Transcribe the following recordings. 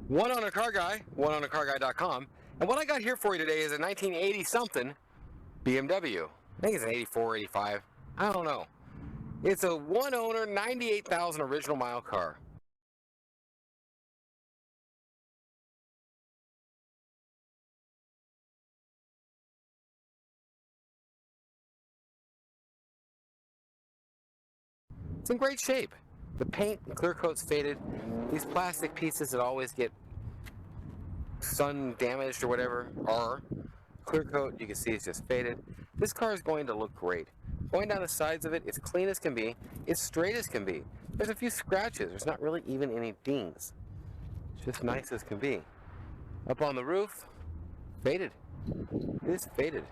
One Owner Car Guy, oneownercarguy.com. And what I got here for you today is a 1980 something BMW. I think it's an 84, 85. I don't know. It's a one owner, 98,000 original mile car. It's in great shape. The paint, the clear coat's faded. These plastic pieces that always get sun damaged or whatever are. Clear coat, you can see it's just faded. This car is going to look great. Going down the sides of it, it's clean as can be. It's straight as can be. There's a few scratches. There's not really even any dings. It's just nice as can be. Up on the roof, faded. It is faded.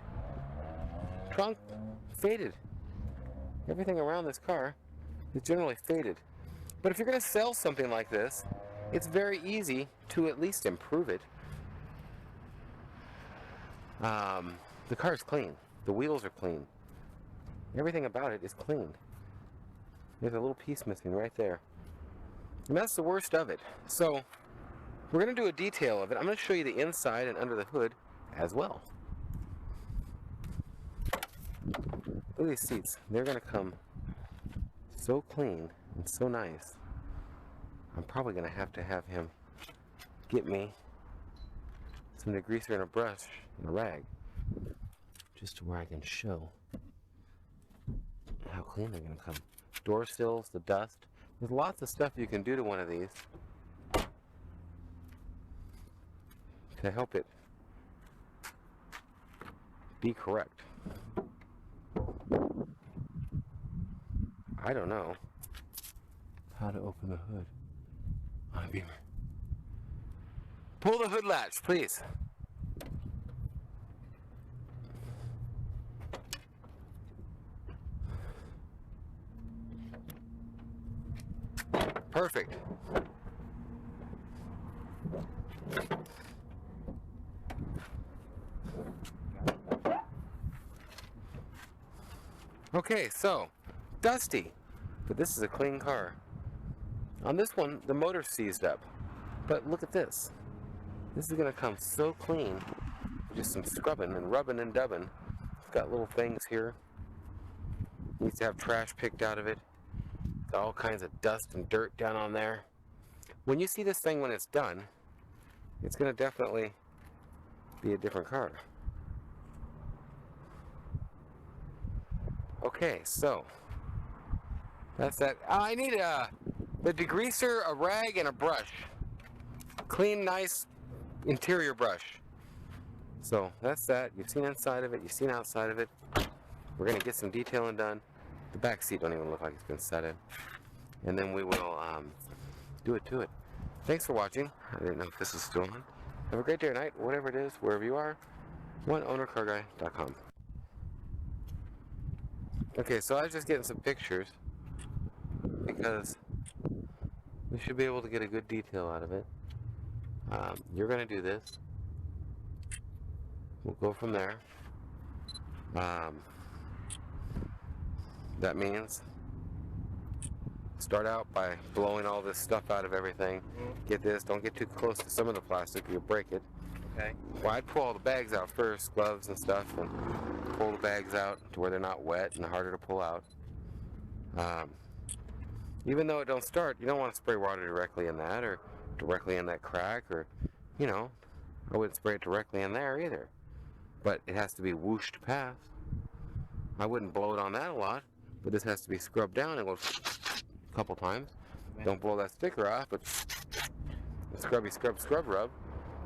Trunk, faded. Everything around this car is generally faded. But if you're going to sell something like this, it's very easy to at least improve it. The car is clean. The wheels are clean. Everything about it is clean. There's a little piece missing right there. And that's the worst of it. So, we're going to do a detail of it. I'm going to show you the inside and under the hood as well. Look at these seats. They're going to come so clean and so nice. I'm probably going to have him get me some degreaser and a brush and a rag, just to where I can show how clean they're going to come. Door sills, the dust. There's lots of stuff you can do to one of these to help it be correct. I don't know how to open the hood on a Beamer. Pull the hood latch, please. Perfect. Okay, so dusty, but this is a clean car. On this one, the motor's seized up, but look at this. This is going to come so clean. Just some scrubbing and rubbing and dubbing. It's got little things here. Needs to have trash picked out of it. Got all kinds of dust and dirt down on there. When you see this thing when it's done, it's going to definitely be a different car. Okay, so that's that. I need the degreaser, a rag, and a brush. Clean, nice interior brush. So that's that. You've seen inside of it. You've seen outside of it. We're going to get some detailing done. The back seat don't even look like it's been set in. And then we will do it to it. Thanks for watching. I didn't know if this was still on. Have a great day or night, whatever it is, wherever you are. oneownercarguy.com. Okay, so I was just getting some pictures because we should be able to get a good detail out of it. You're going to do this. We'll go from there. That means start out by blowing all this stuff out of everything. Get this, don't get too close to some of the plastic, you'll break it. Okay. Well, I'd pull all the bags out first, gloves and stuff, and pull the bags out to where they're not wet and harder to pull out. Even though it don't start, you don't want to spray water directly in that or directly in that crack, or, you know, I wouldn't spray it directly in there either. But it has to be whooshed past. I wouldn't blow it on that a lot, but this has to be scrubbed down and go a couple times. Don't blow that sticker off, but scrubby scrub rub.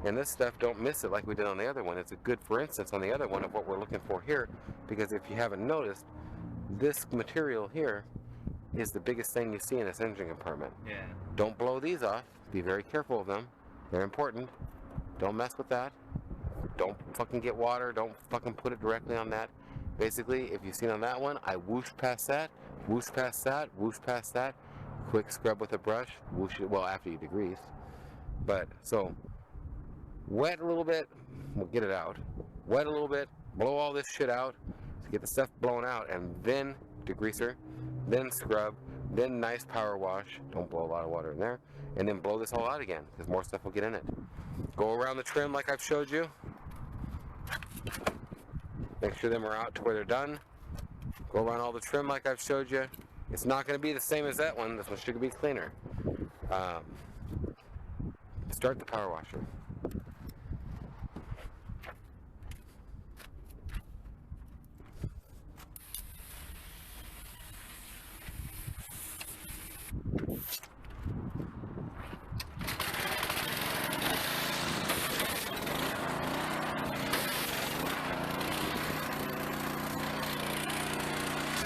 And this stuff, don't miss it like we did on the other one. It's a good for instance on the other one of what we're looking for here, because if you haven't noticed, this material here is the biggest thing you see in this engine compartment. Yeah. Don't blow these off. Be very careful of them. They're important. Don't mess with that. Don't fucking get water. Don't fucking put it directly on that. Basically, if you've seen on that one, I whooshed past that, whooshed past that, whooshed past that. Quick scrub with a brush. Whoosh it, well, after you degrease. But, so, wet a little bit, we'll get it out. Wet a little bit, blow all this shit out to get the stuff blown out, and then degreaser, then scrub, Then nice power wash. Don't blow a lot of water in there. And then blow this all out again, because more stuff will get in it. Go around the trim like I've showed you. Make sure them are out to where they're done. Go around all the trim like I've showed you. It's not going to be the same as that one. This one should be cleaner. Start the power washer.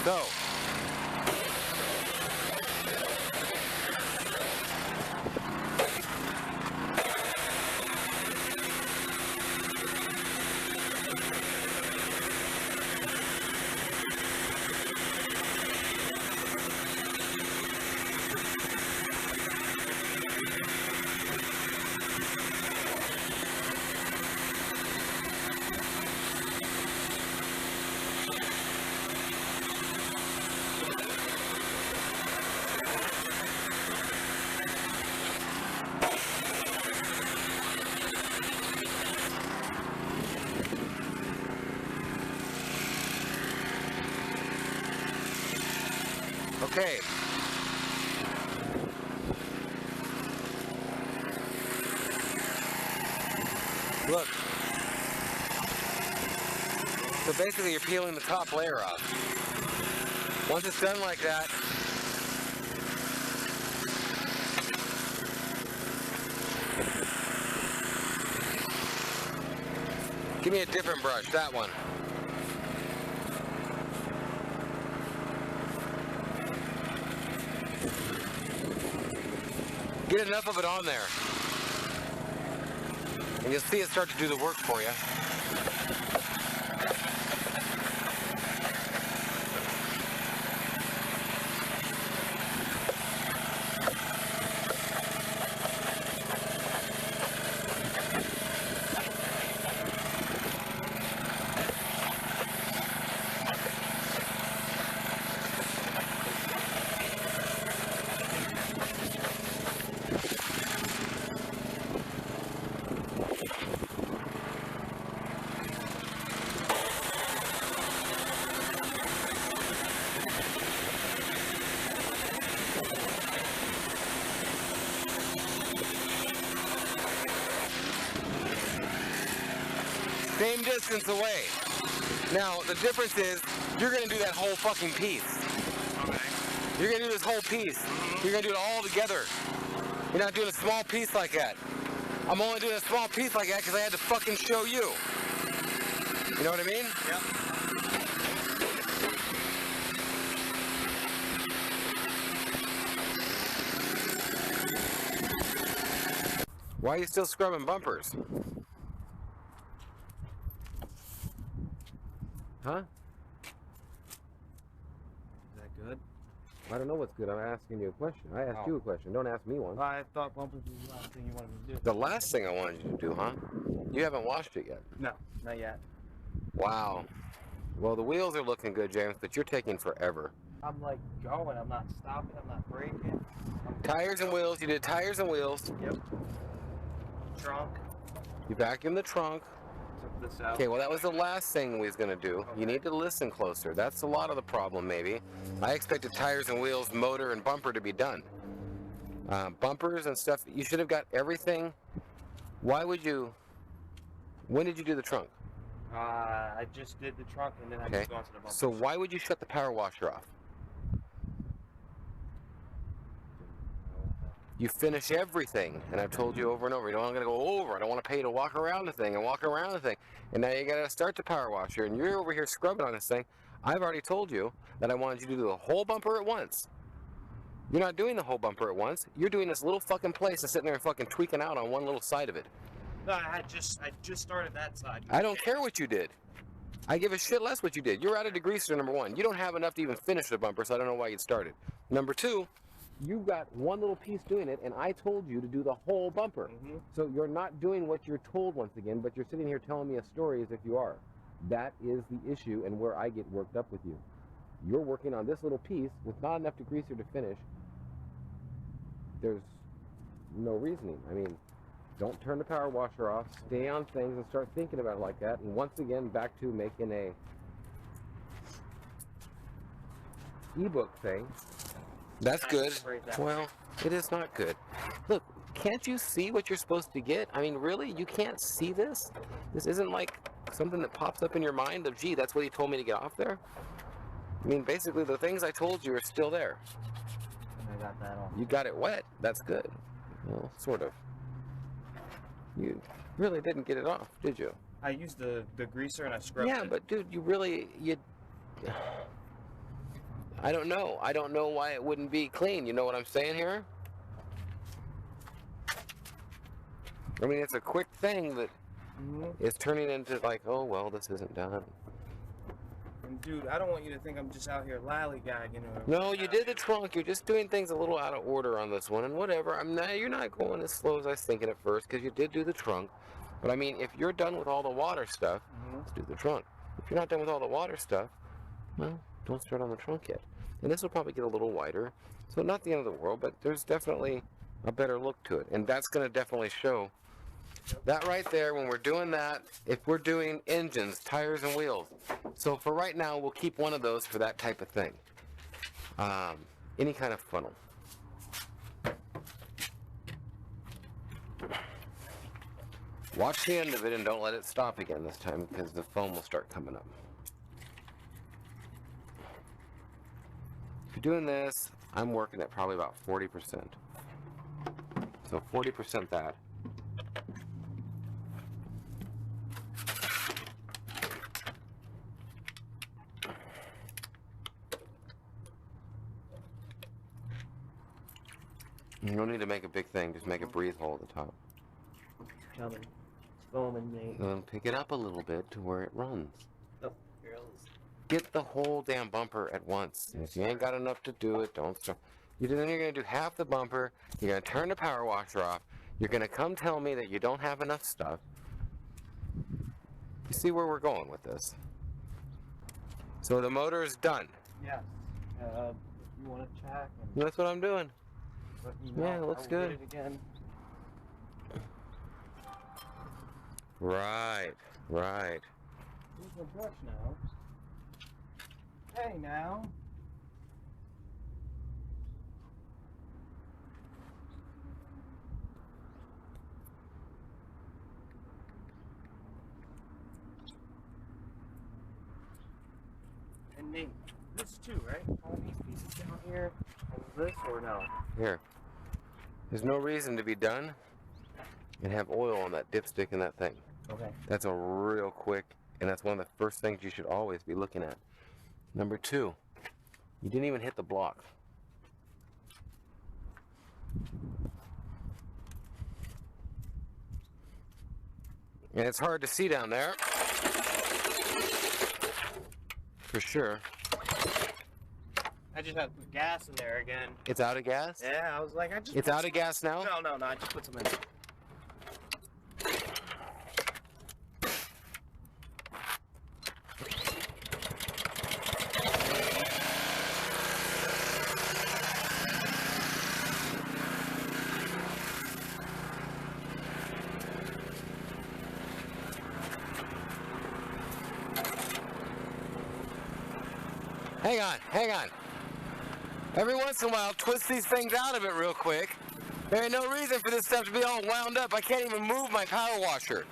So, okay. Look. So basically you're peeling the top layer off. Once it's done like that, give me a different brush, that one. Get enough of it on there. And you'll see it start to do the work for you. Same distance away. Now, the difference is, you're going to do that whole fucking piece. Okay. You're going to do this whole piece. You're going to do it all together. You're not doing a small piece like that. I'm only doing a small piece like that because I had to fucking show you. You know what I mean? Yep. Why are you still scrubbing bumpers? Huh? Is that good? I don't know what's good. I'm asking you a question. I asked you a question. Don't ask me one. I thought bumpers was the last thing you wanted me to do. The last thing I wanted you to do, huh? You haven't washed it yet. No, not yet. Wow. Well, the wheels are looking good, James, but you're taking forever. I'm like going. I'm not stopping. I'm not braking. Tires and wheels. You did tires and wheels. Yep. Trunk. You vacuumed the trunk. Took this out. Okay, well, that was the last thing we was going to do. Okay. You need to listen closer. That's a lot of the problem, maybe. I expected tires and wheels, motor, and bumper to be done. Bumpers and stuff, you should have got everything. Why would you... When did you do the trunk? I just did the trunk and then I just gone to the bumpers. So why would you shut the power washer off? You finish everything, and I've told you over and over, you don't want to go over. I don't want to pay you to walk around the thing and walk around the thing. And now you got to start the power washer, and you're over here scrubbing on this thing. I've already told you that I wanted you to do the whole bumper at once. You're not doing the whole bumper at once. You're doing this little fucking place and sitting there and fucking tweaking out on one little side of it. No, I just started that side. I don't care what you did. I give a shit less what you did. You're out of degreaser, number one. You don't have enough to even finish the bumper, so I don't know why you started. Number two, you've got one little piece doing it, and I told you to do the whole bumper. Mm-hmm. So you're not doing what you're told once again, but you're sitting here telling me a story as if you are. That is the issue and where I get worked up with you. you're working on this little piece with not enough degreaser to finish, there's no reasoning. I mean, don't turn the power washer off, stay on things and start thinking about it like that. And once again, back to making a ebook thing. That's good. Well, it is not good. Look, can't you see what you're supposed to get? I mean, really? You can't see this? This isn't like something that pops up in your mind of, gee, that's what he told me to get off there? I mean, basically, the things I told you are still there. I got that off. You got it wet. That's good. Well, sort of. You really didn't get it off, did you? I used the degreaser and I scrubbed it. Yeah, but dude, I don't know. I don't know why it wouldn't be clean. You know what I'm saying here? I mean, it's a quick thing that is turning into like, oh, well, this isn't done. And dude, I don't want you to think I'm just out here lollygagging. No, you did the trunk. You're just doing things a little out of order on this one, and whatever. You're not going as slow as I was thinking at first, because you did do the trunk. But I mean, if you're done with all the water stuff, let's do the trunk. If you're not done with all the water stuff, well, don't start on the trunk yet. And this will probably get a little wider, so not the end of the world, but there's definitely a better look to it, and that's going to definitely show. That right there, when we're doing that, if we're doing engines, tires, and wheels. So for right now, we'll keep one of those for that type of thing. Any kind of funnel. Watch the end of it and don't let it stop again this time, because the foam will start coming up. If you're doing this, I'm working at probably about 40%. So 40% that. You don't need to make a big thing, just make a breathe hole at the top. Coming. It's foaming, mate. And then pick it up a little bit to where it runs. Oh, here it is. Get the whole damn bumper at once. And if you ain't got enough to do it, don't start. Then you're going to do half the bumper, you're going to turn the power washer off, you're going to come tell me that you don't have enough stuff. You see where we're going with this? So the motor is done. Yes. If you want to check. That's what I'm doing. Yeah, it looks good. It again. Right. Here's the brush now. Hey, now. And Nate, this too, right? All these pieces down here. And this or no? Here. There's no reason to be done and have oil on that dipstick and that thing. Okay. That's a real quick, and that's one of the first things you should always be looking at. Number two, you didn't even hit the block. And it's hard to see down there. For sure. I just had to put gas in there again. It's out of gas? Yeah, I was like, It's out of gas now? No, I just put some in. Hang on. Every once in a while, twist these things out of it real quick. There ain't no reason for this stuff to be all wound up. I can't even move my power washer.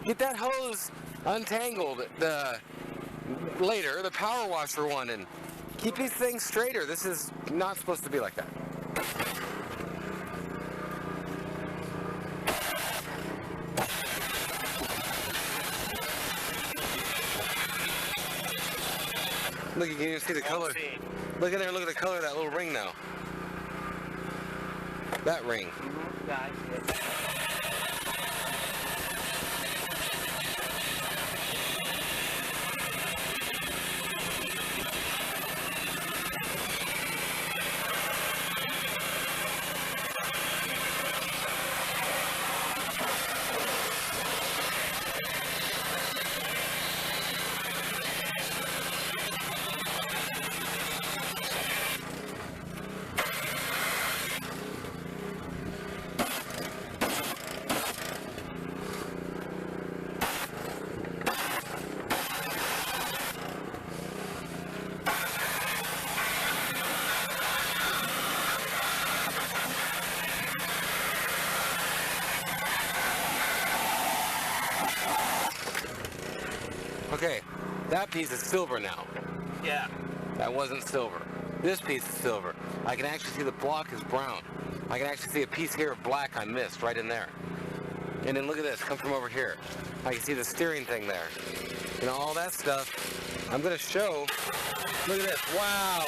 Get that hose untangled later, the power washer one, and keep these things straighter. This is not supposed to be like that. Look, you can even see the color. Look at there, look at the color of that little ring now. That ring. Guys, Okay, that piece is silver now. Yeah. That wasn't silver. This piece is silver. I can actually see the block is brown. I can actually see a piece here of black I missed right in there. And then look at this, come from over here. I can see the steering thing there. You know, all that stuff. I'm gonna show, look at this, wow.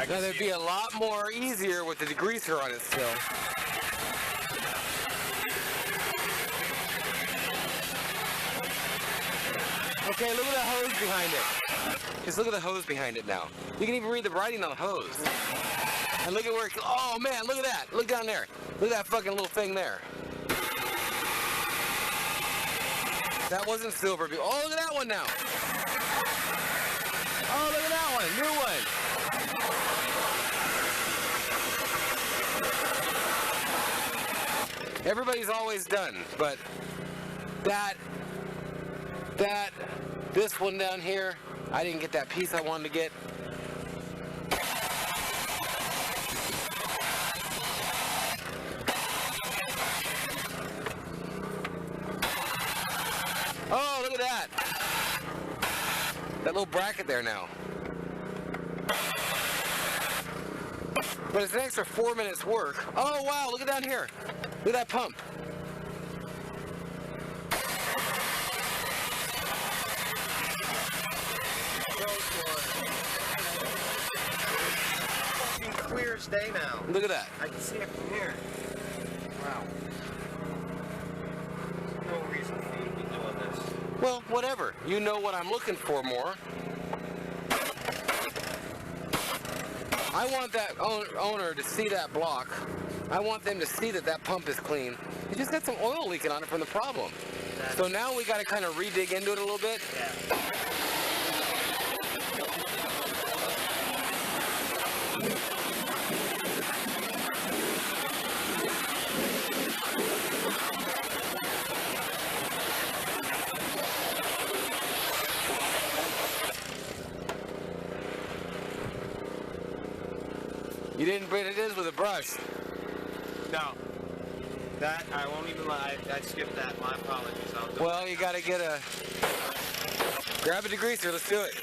Now there'd be a lot more easier with the degreaser on it still. Okay, look at the hose behind it. Just look at the hose behind it now. You can even read the writing on the hose. And look at where it, oh man, look at that. Look down there. Look at that fucking little thing there. That wasn't silver. Oh, look at that one now. Oh, look at that one. New one. Everybody's always done, but this one down here, I didn't get that piece I wanted to get. Oh, look at that. That little bracket there now. But it's an extra 4 minutes work. Oh, wow, look at down here. Look at that pump. Clear as day now. Look at that. I can see it from here. Wow. There's no reason for you to be doing this. Well, whatever. You know what I'm looking for more. I want that owner to see that block. I want them to see that that pump is clean. It just got some oil leaking on it from the problem. So now we got to kind of re-dig into it a little bit. Yeah. You didn't bring it in with a brush. No. That, I won't even lie, I skipped that. My apologies. Well, you gotta get a... Grab a degreaser, let's do it.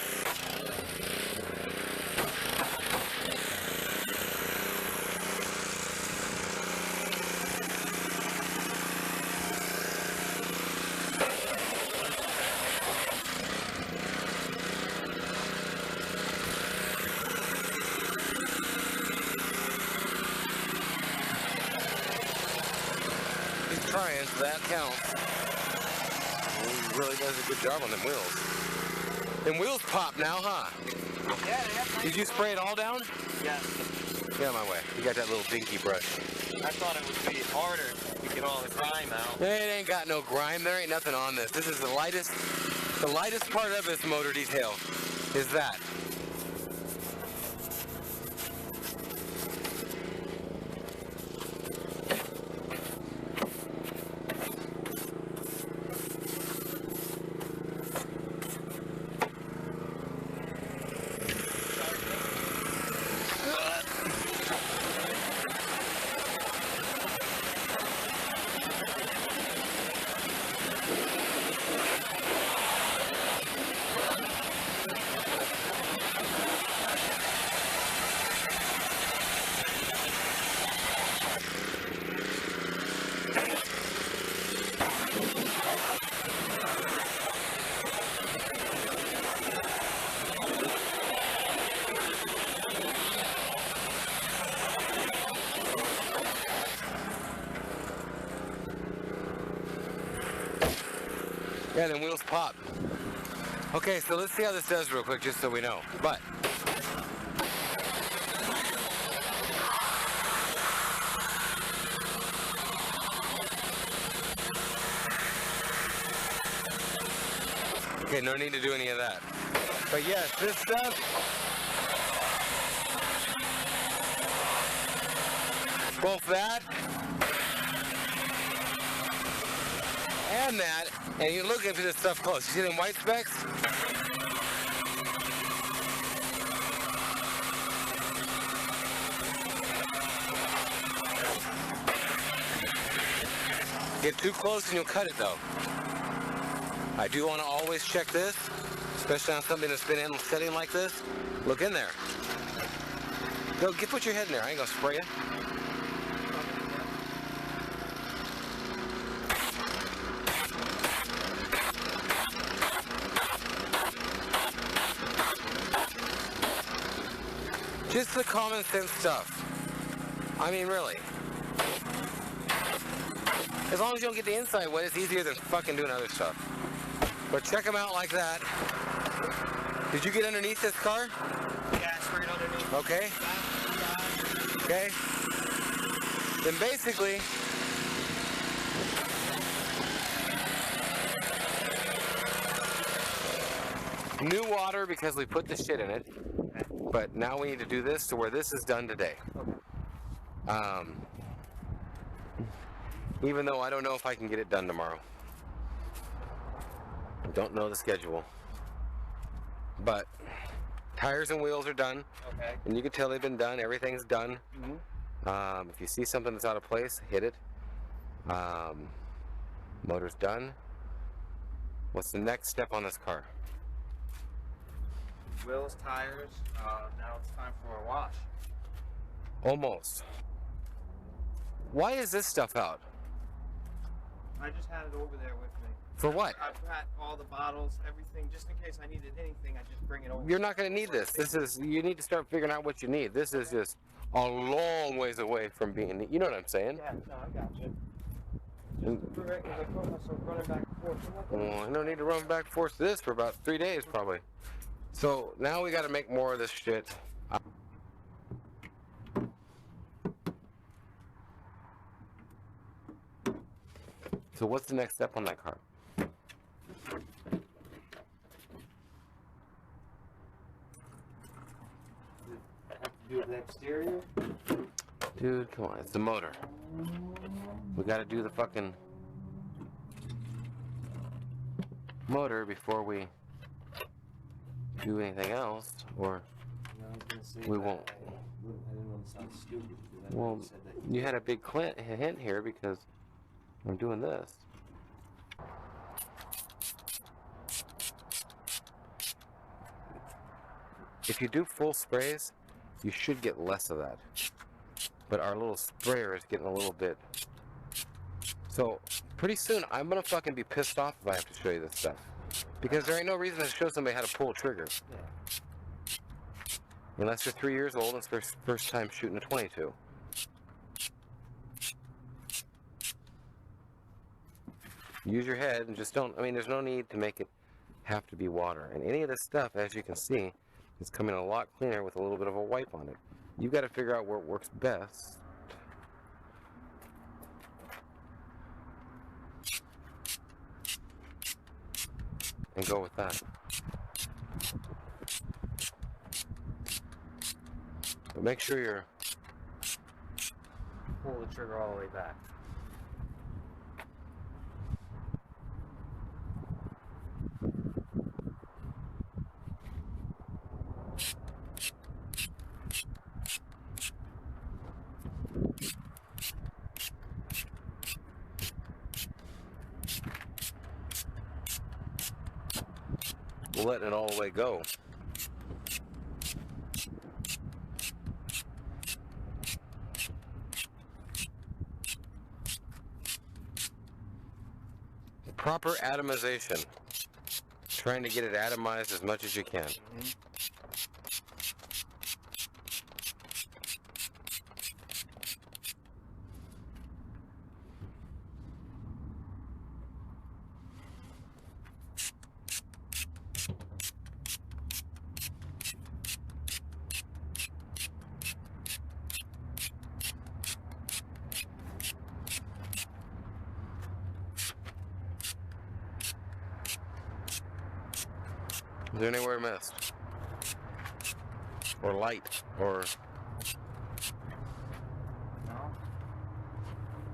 Trying, so that counts. He really does a good job on them wheels. Them wheels pop now, huh? Yeah, they have nice. Did you spray it all down? Yes. Get out of my way. You got that little dinky brush. I thought it would be harder to get all the grime out. It ain't got no grime. There ain't nothing on this. This is the lightest part of this motor detail is that. Yeah, them wheels pop. Okay, so let's see how this does real quick, just so we know. But Okay, no need to do any of that. But yes, this stuff, both that and that, and you look into this stuff close. You see them white specks? Get too close and you'll cut it though. I do want to always check this, especially on something that's been in setting like this. Look in there. Go, put your head in there. I ain't gonna spray you. Just the common sense stuff. I mean, really. As long as you don't get the inside wet, it's easier than fucking doing other stuff. But check them out like that. Did you get underneath this car? Yeah, straight underneath. Okay. Okay. Then basically, new water because we put the shit in it. But now we need to do this to where this is done today. Even though I don't know if I can get it done tomorrow. I don't know the schedule. But tires and wheels are done. Okay. And you can tell they've been done. Everything's done. Mm-hmm. If you see something that's out of place, hit it. Motor's done. What's the next step on this car? Wheels, tires. Now it's time for a wash. Almost. Why is this stuff out? I just had it over there with me. For what? I've got all the bottles, everything, just in case I needed anything. I just bring it over. You're not going to need this. You need to start figuring out what you need. This is just a long ways away from being, you know what I'm saying? Yeah, no, I got you. And, Correct, 'cause I put myself running back and forth. well, I don't need to run back and forth to this for about 3 days probably. So now we got to make more of this shit. So what's the next step on that car? Do the exterior? Dude, come on, it's the motor. We got to do the fucking motor before we do anything else, or we won't. I didn't want to sound stupid. Because I Well, said that you had a big hint here because I'm doing this. If you do full sprays, you should get less of that. But our little sprayer is getting a little bit. So pretty soon I'm gonna fucking be pissed off if I have to show you this stuff. Because there ain't no reason to show somebody how to pull a trigger. Yeah. Unless they're 3 years old and it's their first time shooting a 22. Use your head and just don't, I mean, there's no need to make it have to be water. And any of this stuff, as you can see, is coming a lot cleaner with a little bit of a wipe on it. You've got to figure out where it works best. And go with that. But make sure you're... Pull the trigger all the way back. letting it all the way go. Proper atomization. Trying to get it atomized as much as you can. Is there anywhere missed? Or light? Or...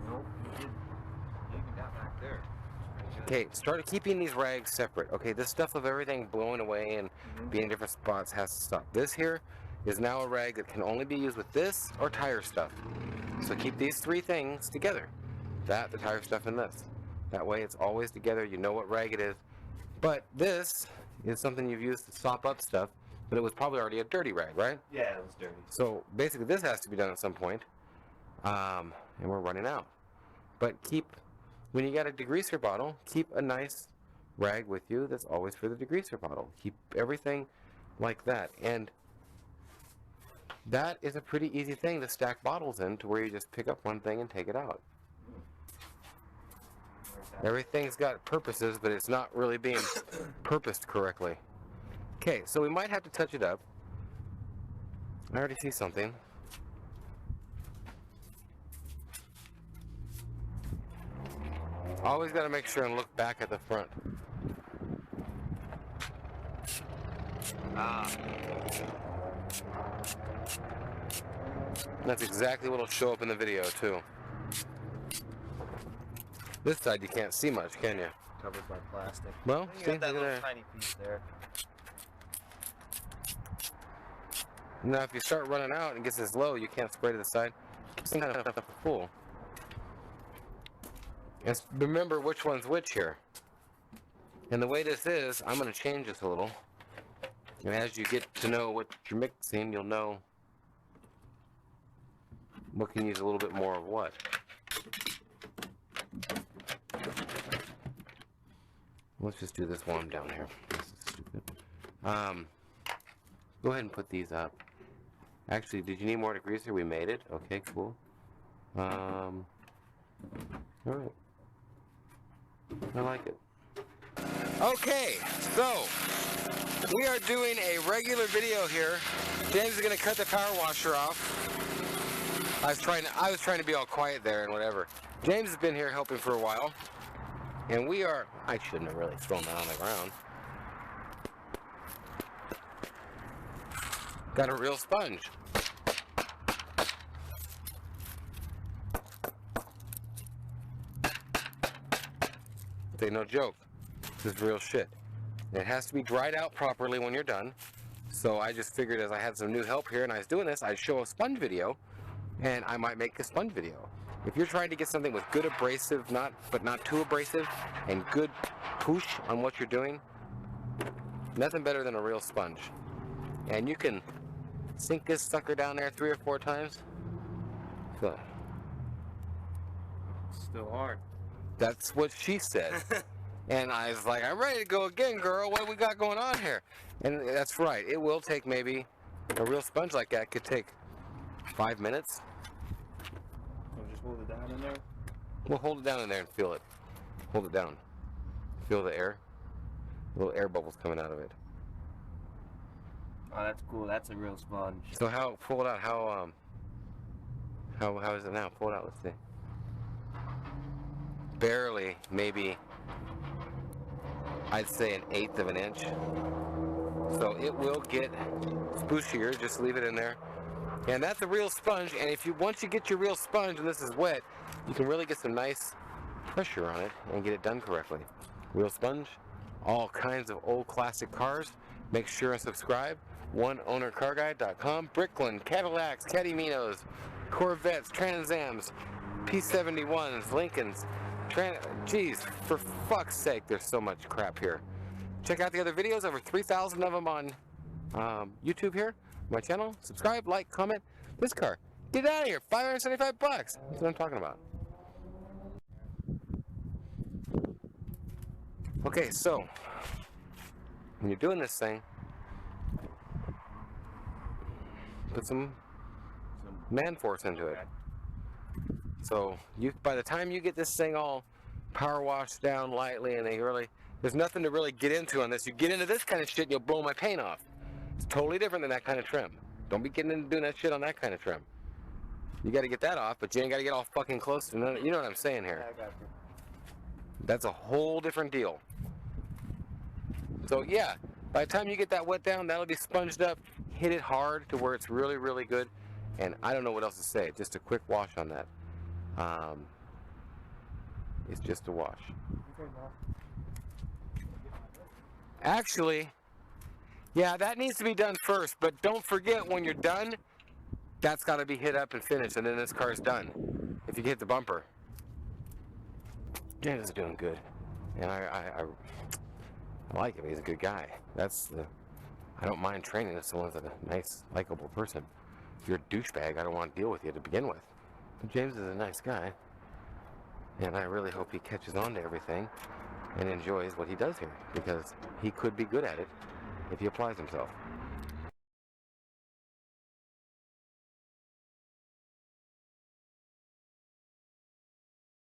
Nope, you did. You got back there. Okay, start keeping these rags separate. Okay, this stuff of everything blowing away and being in different spots has to stop. This here is now a rag that can only be used with this or tire stuff. So keep these three things together. That, the tire stuff, and this. That way it's always together, you know what rag it is. But this is something you've used to sop up stuff, but it was probably already a dirty rag, right? Yeah, it was dirty. So basically this has to be done at some point. And we're running out. But keep, when you got a degreaser bottle, keep a nice rag with you that's always for the degreaser bottle. Keep everything like that. And that is a pretty easy thing to stack bottles in, to where you just pick up one thing and take it out. Everything's got purposes, but it's not really being purposed correctly. Okay, so we might have to touch it up. I already see something. Always got to make sure and look back at the front. That's exactly what will show up in the video too. This side you can't see much, can you? Covered by plastic. Well, you see, got that look at little that. tiny piece there. Now if you start running out and it gets this low, you can't spray to the side. Some kind of stuff full. And remember which one's which here. And the way this is, I'm going to change this a little. And as you get to know what you're mixing, you'll know what can use a little bit more of what. Let's just do this while I'm down here. This is stupid. Go ahead and put these up. Actually, did you need more degreaser? We made it. Okay, cool. Alright. I like it. Okay, so we are doing a regular video here. James is going to cut the power washer off. I was trying to be all quiet there and whatever. James has been here helping for a while. And we are... I shouldn't have really thrown that on the ground. Got a real sponge. This ain't no joke. This is real shit. It has to be dried out properly when you're done. So I just figured, as I had some new help here and I was doing this, I'd show a sponge video, and I might make a sponge video. If you're trying to get something with good abrasive, but not too abrasive, and good push on what you're doing, nothing better than a real sponge. And you can sink this sucker down there 3 or 4 times. Feel it. Still hard. That's what she said. And I was like, I'm ready to go again, girl. What do we got going on here? And that's right. It will take maybe, a real sponge like that could take 5 minutes. So just hold it down in there? We'll hold it down in there and feel it. Hold it down. Feel the air. Little air bubbles coming out of it. Oh, that's cool. That's a real sponge. So pull it out. How is it now? Pull it out. Let's see. Barely, maybe, I'd say 1/8 of an inch. So it will get spooshier. Just leave it in there. And that's a real sponge. And once you get your real sponge and this is wet, you can really get some nice pressure on it and get it done correctly. Real sponge, all kinds of old classic cars. Make sure and subscribe. OneOwnerCarGuide.com. Bricklin, Cadillacs, Cadiminos, Corvettes, Trans Ams, P71s, Lincolns. Geez, for fuck's sake, there's so much crap here. Check out the other videos, over 3,000 of them on YouTube here, my channel. Subscribe, like, comment. This car, get out of here, $575 bucks. That's what I'm talking about. Okay, so when you're doing this thing, put some man force into it. So by the time you get this thing all power washed down lightly, and there's nothing to really get into on this. You get into this kind of shit and you'll blow my paint off. It's totally different than that kind of trim. Don't be getting into doing that shit on that kind of trim. You got to get that off, but you ain't got to get all fucking close to it. You know what I'm saying here. Yeah, I got you. That's a whole different deal. So yeah, By the time you get that wet down, that'll be sponged up. Hit it hard to where it's really, really good. And I don't know what else to say. Just a quick wash on that. It's just a wash. Actually, yeah, that needs to be done first. But don't forget, when you're done, that's got to be hit up and finished. And then this car's done. If you hit the bumper. James is doing good. And I like him. He's a good guy. I don't mind training if someone's a nice, likable person. If you're a douchebag, I don't want to deal with you to begin with. But James is a nice guy. And I really hope he catches on to everything and enjoys what he does here, because he could be good at it if he applies himself.